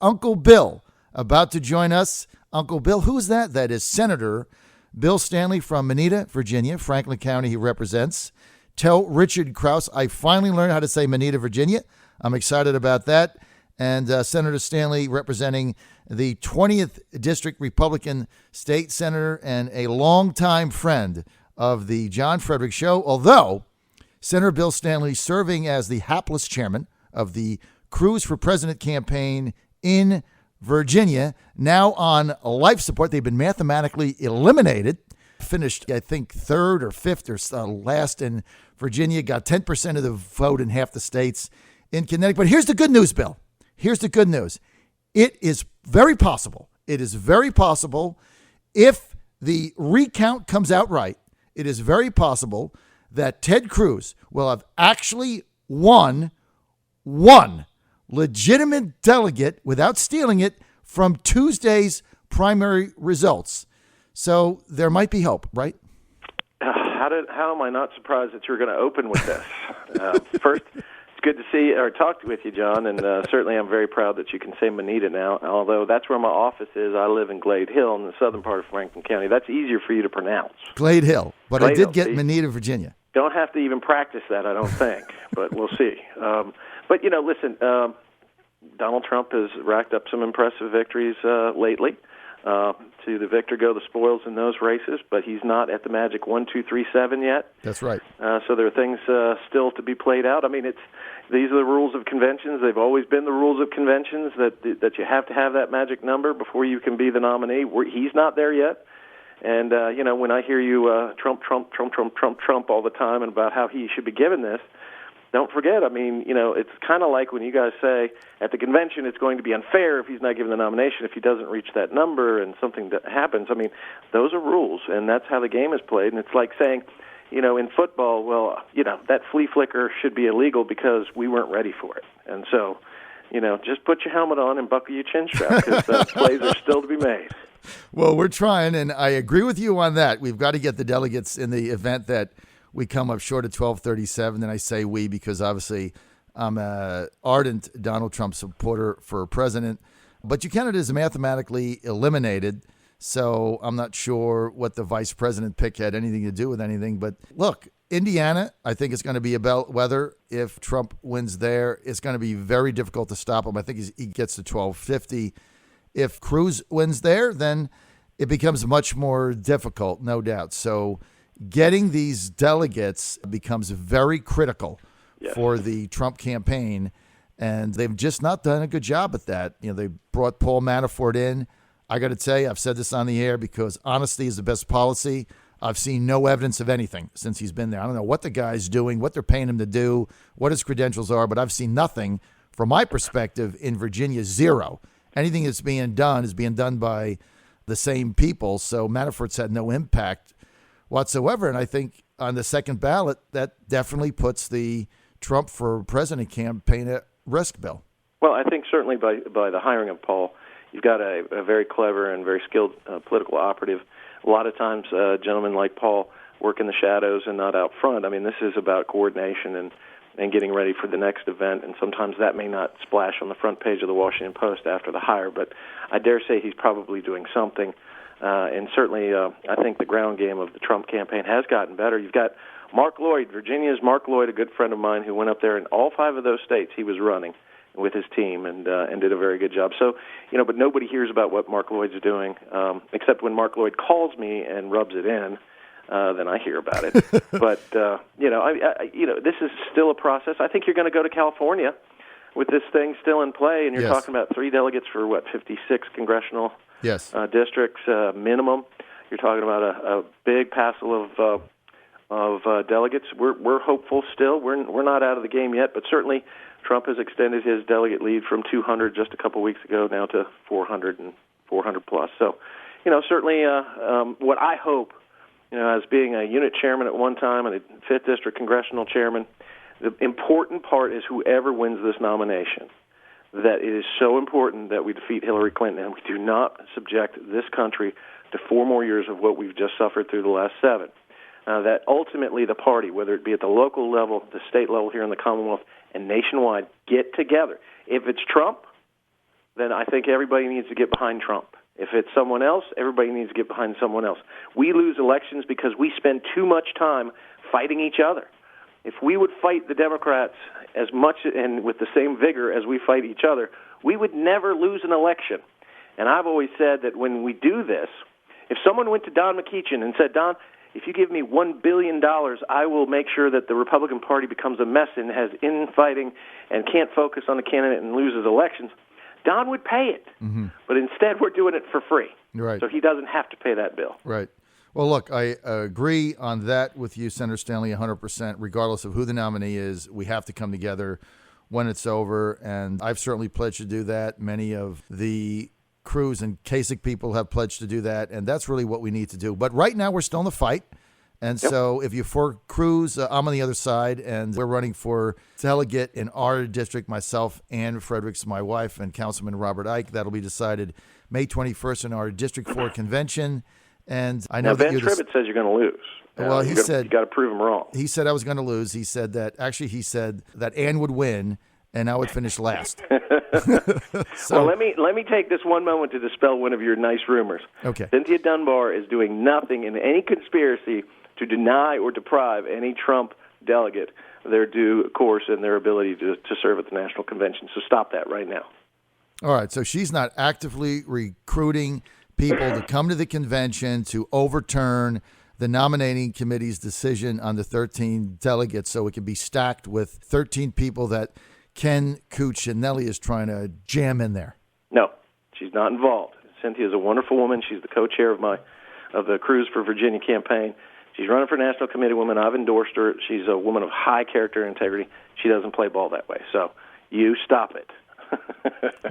Uncle Bill about to join us. Uncle Bill, who's that? That is Senator Bill Stanley from Moneta, Virginia, Franklin County he represents. Tell Richard Krause I finally learned how to say Moneta, Virginia. I'm excited about that. And Senator Stanley representing the 20th District Republican State Senator and a longtime friend of the John Fredericks Show, although Senator Bill Stanley serving as the hapless chairman of the Cruz for President campaign in Virginia, now on life support. They've been mathematically eliminated. Finished, I think, third or fifth or last in Virginia, got 10% of the vote in half the states in Connecticut. But here's the good news, Bill. Here's the good news. It is very possible. It is very possible if the recount comes out right. It is very possible that Ted Cruz will have actually won one legitimate delegate without stealing it from Tuesday's primary results. So there might be hope, right? How am I not surprised that you're going to open with this? First, it's good to see or talk with you, John, and certainly I'm very proud that you can say Moneta now, although that's where my office is. I live in Glade Hill in the southern part of Franklin County. That's easier for you to pronounce. Glade Hill, but Glade I did get Moneta, Virginia. Don't have to even practice that, I don't think, but we'll see. But, listen, Donald Trump has racked up some impressive victories lately. To the victor go the spoils in those races, but he's not at the magic 1, 2, 3, 7 yet. That's right. So there are things still to be played out. I mean, these are the rules of conventions. They've always been the rules of conventions that you have to have that magic number before you can be the nominee. He's not there yet. And, when I hear you Trump all the time and about how he should be given this, don't forget, it's kind of like when you guys say at the convention it's going to be unfair if he's not given the nomination, if he doesn't reach that number and something that happens. Those are rules, and that's how the game is played. And it's like saying, in football, that flea flicker should be illegal because we weren't ready for it. And so, just put your helmet on and buckle your chin strap because plays are still to be made. Well, we're trying, and I agree with you on that. We've got to get the delegates in the event that we come up short of 1237, and I say we because obviously I'm an ardent Donald Trump supporter for president. But Canada is mathematically eliminated, so I'm not sure what the vice president pick had anything to do with anything. But look, Indiana, I think it's going to be a bellwether. If Trump wins there, it's going to be very difficult to stop him. I think he gets to 1250. If Cruz wins there, then it becomes much more difficult, no doubt. So getting these delegates becomes very critical for the Trump campaign, and they've just not done a good job at that. They brought Paul Manafort in. I got to tell you, I've said this on the air because honesty is the best policy. I've seen no evidence of anything since he's been there. I don't know what the guy's doing, what they're paying him to do, what his credentials are, but I've seen nothing from my perspective in Virginia, zero. Anything that's being done is being done by the same people, so Manafort's had no impact whatsoever. And I think on the second ballot, that definitely puts the Trump for president campaign at risk, Bill. Well, I think certainly by the hiring of Paul, you've got a very clever and very skilled political operative. A lot of times, gentlemen like Paul work in the shadows and not out front. This is about coordination and getting ready for the next event, and sometimes that may not splash on the front page of the Washington Post after the hire, but I dare say he's probably doing something. And certainly, I think the ground game of the Trump campaign has gotten better. You've got Mark Lloyd, Virginia's Mark Lloyd, a good friend of mine who went up there in all 5 of those states he was running with his team and did a very good job. So, but nobody hears about what Mark Lloyd's doing, except when Mark Lloyd calls me and rubs it in. Then I hear about it. But, this is still a process. I think you're going to go to California with this thing still in play, and you're talking about 3 delegates for, 56 congressional districts minimum. You're talking about a big passel of delegates. We're hopeful still. We're not out of the game yet, but certainly Trump has extended his delegate lead from 200 just a couple weeks ago now to 400 and 400 plus. So, certainly what I hope, as being a unit chairman at one time and a 5th District congressional chairman, the important part is whoever wins this nomination, that it is so important that we defeat Hillary Clinton and we do not subject this country to 4 more years of what we've just suffered through the last 7. That ultimately the party, whether it be at the local level, the state level here in the Commonwealth, and nationwide, get together. If it's Trump, then I think everybody needs to get behind Trump. If it's someone else, everybody needs to get behind someone else. We lose elections because we spend too much time fighting each other. If we would fight the Democrats as much and with the same vigor as we fight each other, we would never lose an election. And I've always said that when we do this, if someone went to Don McEachin and said, Don, if you give me $1 billion, I will make sure that the Republican Party becomes a mess and has infighting and can't focus on the candidate and loses elections, Don would pay it. Mm-hmm. But instead, we're doing it for free. Right. So he doesn't have to pay that bill. Right. Well, look, I agree on that with you, Senator Stanley, 100%. Regardless of who the nominee is, we have to come together when it's over. And I've certainly pledged to do that. Many of the Cruz and Kasich people have pledged to do that. And that's really what we need to do. But right now, we're still in the fight. And so if you're for Cruz, I'm on the other side, and we're running for delegate in our district, myself and Fredericks, my wife, and Councilman Robert Ike. That'll be decided May 21st in our District 4 convention. And I know now, that Ben Tribbett says you're going to lose. Well, he said you got to prove him wrong. He said I was going to lose. He said that Ann would win and I would finish last. Well, let me take this one moment to dispel one of your nice rumors. Okay. Cynthia Dunbar is doing nothing in any conspiracy to deny or deprive any Trump delegate their due course and their ability to serve at the national convention. So stop that right now. All right. So she's not actively recruiting people to come to the convention to overturn the nominating committee's decision on the 13 delegates so it can be stacked with 13 people that Ken Cuccinelli is trying to jam in there. No, she's not involved. Cynthia is a wonderful woman. She's the co-chair of the Cruz for Virginia campaign. She's running for national committee woman. I've endorsed her. She's a woman of high character and integrity. She doesn't play ball that way. So you stop it.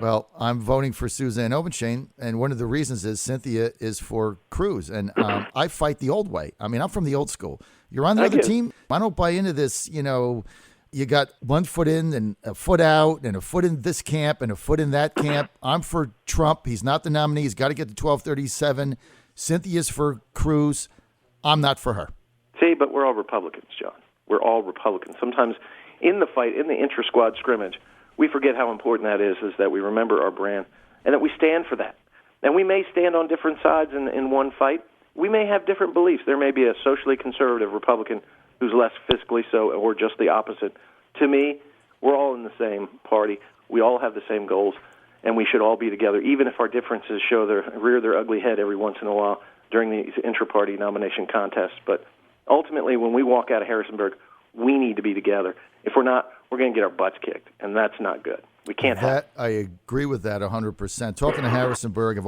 Well, I'm voting for Suzanne Obenshain, and one of the reasons is Cynthia is for Cruz, and I fight the old way. I mean, I'm from the old school. You're on the other team. I don't buy into this, you got 1 foot in and a foot out and a foot in this camp and a foot in that camp. I'm for Trump. He's not the nominee. He's got to get to 1237. Cynthia's for Cruz. I'm not for her. See, but we're all Republicans, John. We're all Republicans. Sometimes in the fight, in the intra-squad scrimmage, we forget how important that is that we remember our brand and that we stand for that. And we may stand on different sides in one fight. We may have different beliefs. There may be a socially conservative Republican who's less fiscally so, or just the opposite. To me, we're all in the same party. We all have the same goals, and we should all be together, even if our differences rear their ugly head every once in a while during these intra-party nomination contests. But ultimately, when we walk out of Harrisonburg, we need to be together. If we're not, we're going to get our butts kicked, and that's not good. We can't have that. I agree with that 100%. Talking to Harrisonburg,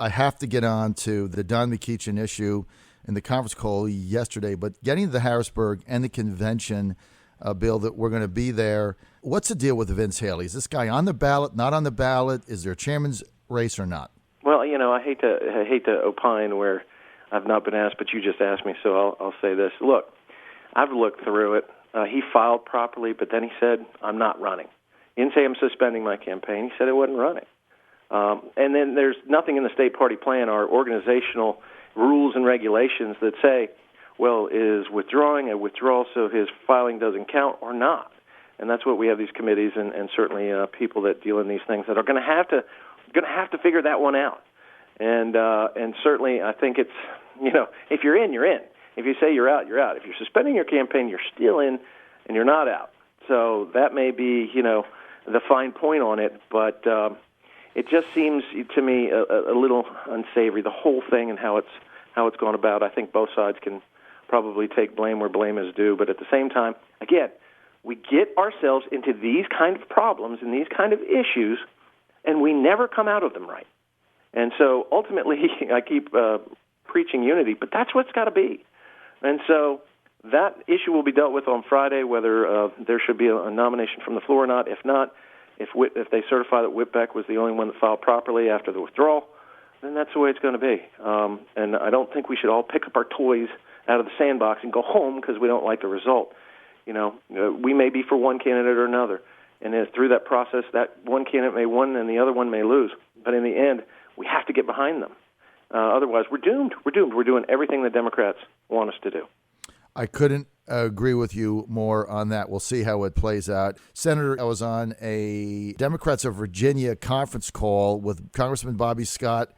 I have to get on to the Don McEachin issue in the conference call yesterday, but getting to the Harrisburg and the convention bill that we're going to be there. What's the deal with Vince Haley? Is this guy on the ballot, not on the ballot? Is there a chairman's race or not? Well, I hate to opine where I've not been asked, but you just asked me, so I'll say this. Look, I've looked through it. He filed properly, but then he said, I'm not running. He didn't say I'm suspending my campaign. He said I wasn't running. And then there's nothing in the state party plan, our organizational rules and regulations that say, well, is withdrawing a withdrawal so his filing doesn't count or not? And that's what we have these committees and certainly people that deal in these things that are going to have to figure that one out. And certainly I think it's, if you're in, you're in. If you say you're out, you're out. If you're suspending your campaign, you're still in and you're not out. So that may be, the fine point on it, but it just seems to me a little unsavory, the whole thing and how it's gone about. I think both sides can probably take blame where blame is due, but at the same time, again, we get ourselves into these kind of problems and these kind of issues, and we never come out of them right. And so ultimately, I keep preaching unity, but that's what it's got to be. And so that issue will be dealt with on Friday, whether there should be a nomination from the floor or not. If not, if they certify that Whitbeck was the only one that filed properly after the withdrawal, then that's the way it's going to be. And I don't think we should all pick up our toys out of the sandbox and go home because we don't like the result. We may be for one candidate or another. And through that process, that one candidate may win and the other one may lose. But in the end, we have to get behind them. Otherwise, we're doomed. We're doomed. We're doing everything the Democrats want us to do. I couldn't agree with you more on that. We'll see how it plays out. Senator, I was on a Democrats of Virginia conference call with Congressman Bobby Scott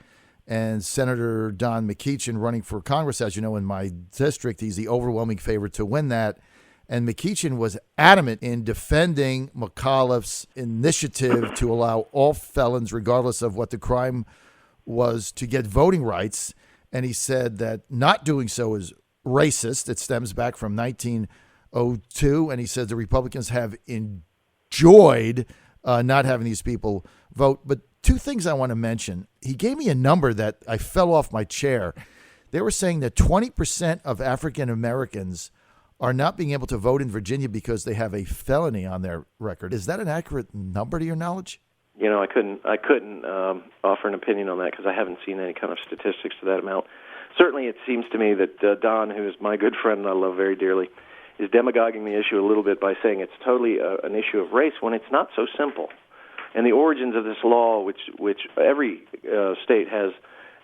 and Senator Don McEachin running for Congress. As you know, in my district, he's the overwhelming favorite to win that. And McEachin was adamant in defending McAuliffe's initiative to allow all felons, regardless of what the crime was, to get voting rights. And he said that not doing so is racist. It stems back from 1902. And he says the Republicans have enjoyed not having these people vote. But two things I want to mention. He gave me a number that I fell off my chair. They were saying that 20% of African Americans are not being able to vote in Virginia because they have a felony on their record. Is that an accurate number to your knowledge? You know, I couldn't offer an opinion on that because I haven't seen any kind of statistics to that amount. Certainly, it seems to me that Don, who is my good friend and I love very dearly, is demagoguing the issue a little bit by saying it's totally an issue of race when it's not so simple. And the origins of this law, which every state has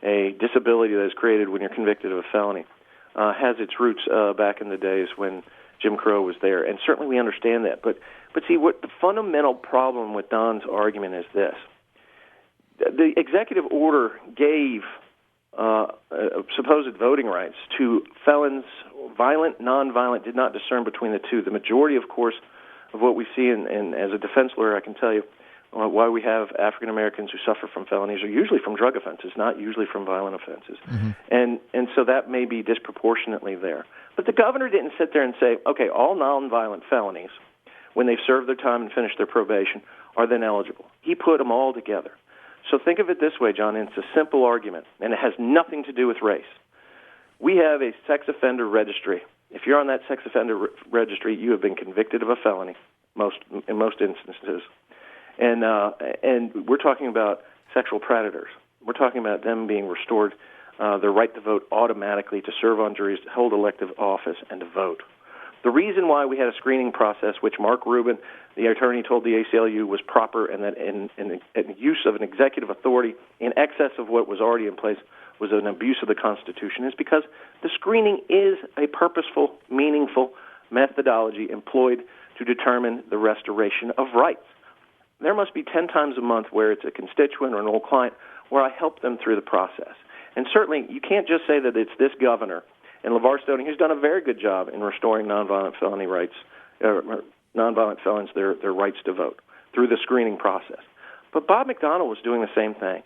a disability that is created when you're convicted of a felony, has its roots back in the days when Jim Crow was there. And certainly we understand that. But see, what the fundamental problem with Don's argument is this. The executive order gave supposed voting rights to felons, violent, nonviolent, did not discern between the two. The majority, of course, of what we see, and as a defense lawyer I can tell you, why we have African Americans who suffer from felonies are usually from drug offenses, not usually from violent offenses. Mm-hmm. And so that may be disproportionately there. But the governor didn't sit there and say, okay, all nonviolent felonies, when they've served their time and finished their probation, are then eligible. He put them all together. So think of it this way, John, and it's a simple argument, and it has nothing to do with race. We have a sex offender registry. If you're on that sex offender registry, you have been convicted of a felony, in most instances. And we're talking about sexual predators. We're talking about them being restored their right to vote automatically, to serve on juries, to hold elective office, and to vote. The reason why we had a screening process, which Mark Rubin, the attorney, told the ACLU was proper, and that in use of an executive authority in excess of what was already in place was an abuse of the Constitution, is because the screening is a purposeful, meaningful methodology employed to determine the restoration of rights. There must be 10 times a month where it's a constituent or an old client where I help them through the process. And certainly you can't just say that it's this governor and LeVar Stoney, who's done a very good job in restoring nonviolent felony rights, nonviolent felons their rights to vote through the screening process. But Bob McDonnell was doing the same thing.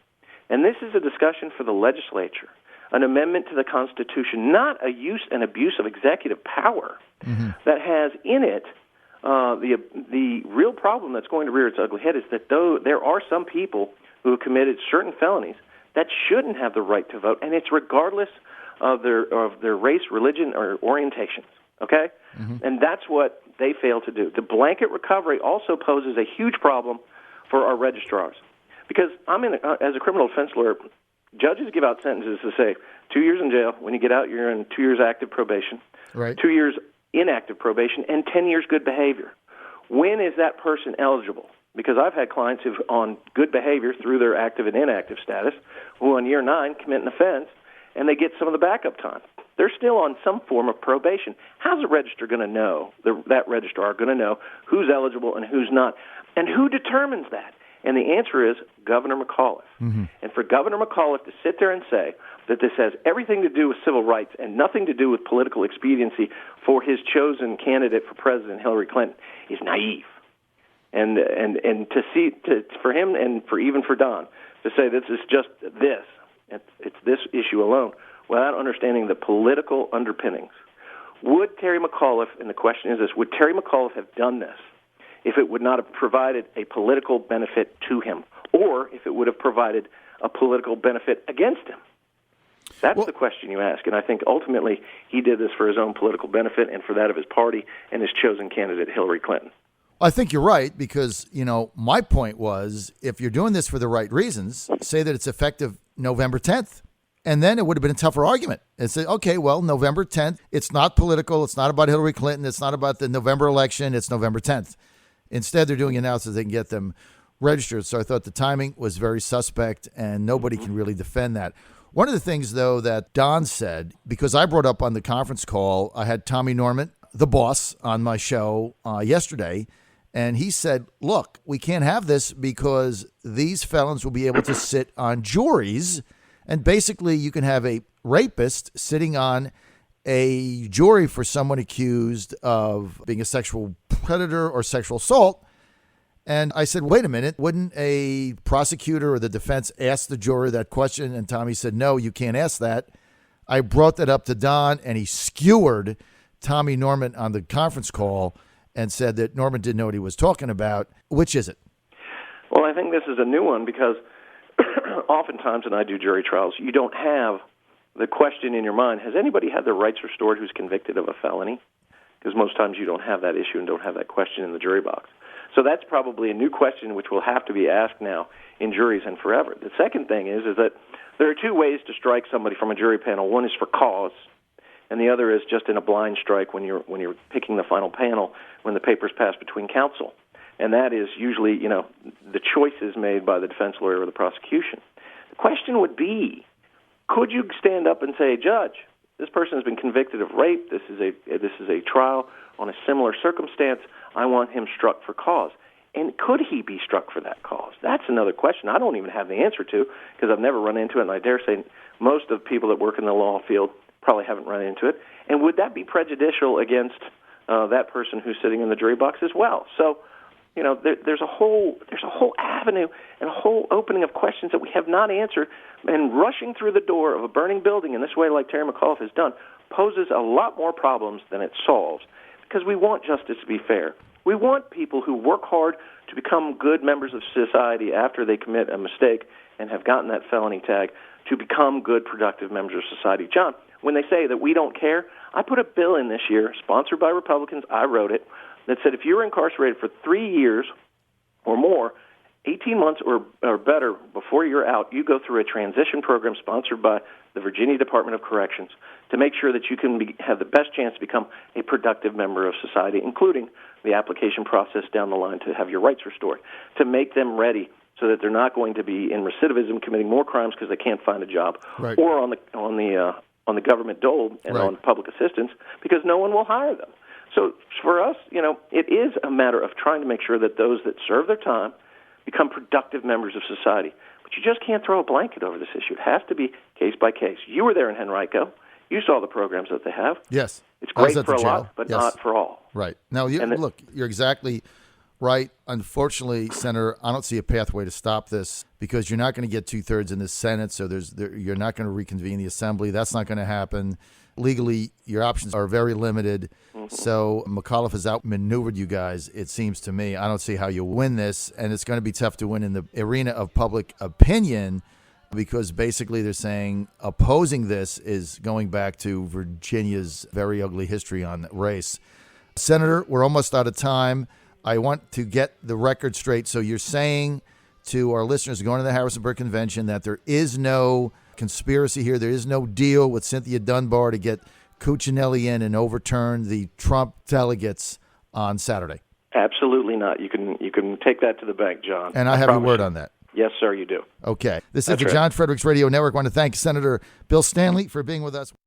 And this is a discussion for the legislature, an amendment to the Constitution, not a use and abuse of executive power that has in it the real problem that's going to rear its ugly head is that though there are some people who have committed certain felonies that shouldn't have the right to vote, and it's regardless of their race, religion, or orientations. Okay, and that's what they fail to do. The blanket recovery also poses a huge problem for our registrars, because as a criminal defense lawyer, judges give out sentences to say 2 years in jail. When you get out, you're in 2 years active probation, right? 2 years inactive probation, and 10 years good behavior. When is that person eligible? Because I've had clients who've on good behavior through their active and inactive status, who on year 9 commit an offense, and they get some of the backup time. They're still on some form of probation. How's a registrar going to know, that registrar going to know who's eligible and who's not? And who determines that? And the answer is Governor McAuliffe. And for Governor McAuliffe to sit there and say that this has everything to do with civil rights and nothing to do with political expediency for his chosen candidate for president, Hillary Clinton, is naive. And for him and for Don to say this is just this, it's this issue alone, without understanding the political underpinnings. Would Terry McAuliffe, and the question is this, would Terry McAuliffe have done this if it would not have provided a political benefit to him, or if it would have provided a political benefit against him? That's the question you ask, and I think ultimately he did this for his own political benefit and for that of his party and his chosen candidate, Hillary Clinton. I think you're right, because, my point was, if you're doing this for the right reasons, say that it's effective November 10th, and then it would have been a tougher argument. And say, okay, well, November 10th, it's not political, it's not about Hillary Clinton, it's not about the November election, it's November 10th. Instead, they're doing it now so they can get them registered. So I thought the timing was very suspect, and nobody can really defend that. One of the things, though, that Don said, because I brought up on the conference call, I had Tommy Norman, the boss on my show yesterday, and he said, look, we can't have this because these felons will be able to sit on juries, and basically you can have a rapist sitting on a jury for someone accused of being a sexual predator or sexual assault. And I said, wait a minute, wouldn't a prosecutor or the defense ask the jury that question? And Tommy said, no, you can't ask that. I brought that up to Don, and he skewered Tommy Norman on the conference call and said that Norman didn't know what he was talking about. Which is it? Well, I think this is a new one because oftentimes when I do jury trials, you don't have the question in your mind, has anybody had their rights restored who's convicted of a felony? Because most times you don't have that issue and don't have that question in the jury box. So that's probably a new question which will have to be asked now in juries and forever. The second thing is that there are two ways to strike somebody from a jury panel. One is for cause, and the other is just in a blind strike when you're picking the final panel when the papers pass between counsel. And that is usually, the choices made by the defense lawyer or the prosecution. The question would be, could you stand up and say, Judge, this person has been convicted of rape. This is a trial on a similar circumstance. I want him struck for cause. And could he be struck for that cause? That's another question I don't even have the answer to because I've never run into it, and I dare say most of the people that work in the law field probably haven't run into it. And would that be prejudicial against that person who's sitting in the jury box as well? So, there's a whole avenue and a whole opening of questions that we have not answered, and rushing through the door of a burning building in this way, like Terry McAuliffe has done, poses a lot more problems than it solves because we want justice to be fair. We want people who work hard to become good members of society after they commit a mistake and have gotten that felony tag to become good, productive members of society. John, when they say that we don't care, I put a bill in this year, sponsored by Republicans, I wrote it, that said if you're incarcerated for 3 years or more, 18 months or better before you're out, you go through a transition program sponsored by the Virginia Department of Corrections to make sure that you can have the best chance to become a productive member of society, including the application process down the line to have your rights restored, to make them ready so that they're not going to be in recidivism, committing more crimes because they can't find a job, right, or on the government dole and right, on public assistance because no one will hire them. So for us, it is a matter of trying to make sure that those that serve their time become productive members of society. But you just can't throw a blanket over this issue. It has to be case by case. You were there in Henrico. You saw the programs that they have. Yes. It's great for a jail. lot, but yes, not for all. Right. Now, look, you're exactly right. Unfortunately, Senator, I don't see a pathway to stop this because you're not going to get 2/3 in the Senate, so you're not going to reconvene the Assembly. That's not going to happen. Legally, your options are very limited. Mm-hmm. So McAuliffe has outmaneuvered you guys, it seems to me. I don't see how you win this, and it's going to be tough to win in the arena of public opinion because basically they're saying opposing this is going back to Virginia's very ugly history on race. Senator, we're almost out of time. I want to get the record straight. So you're saying to our listeners going to the Harrisonburg Convention that there is no conspiracy here. There is no deal with Cynthia Dunbar to get Cuccinelli in and overturn the Trump delegates on Saturday. Absolutely not. You can take that to the bank, John. And I have your word on that. Yes, sir, you do. Okay. This is the John Fredericks Radio Network. I want to thank Senator Bill Stanley for being with us.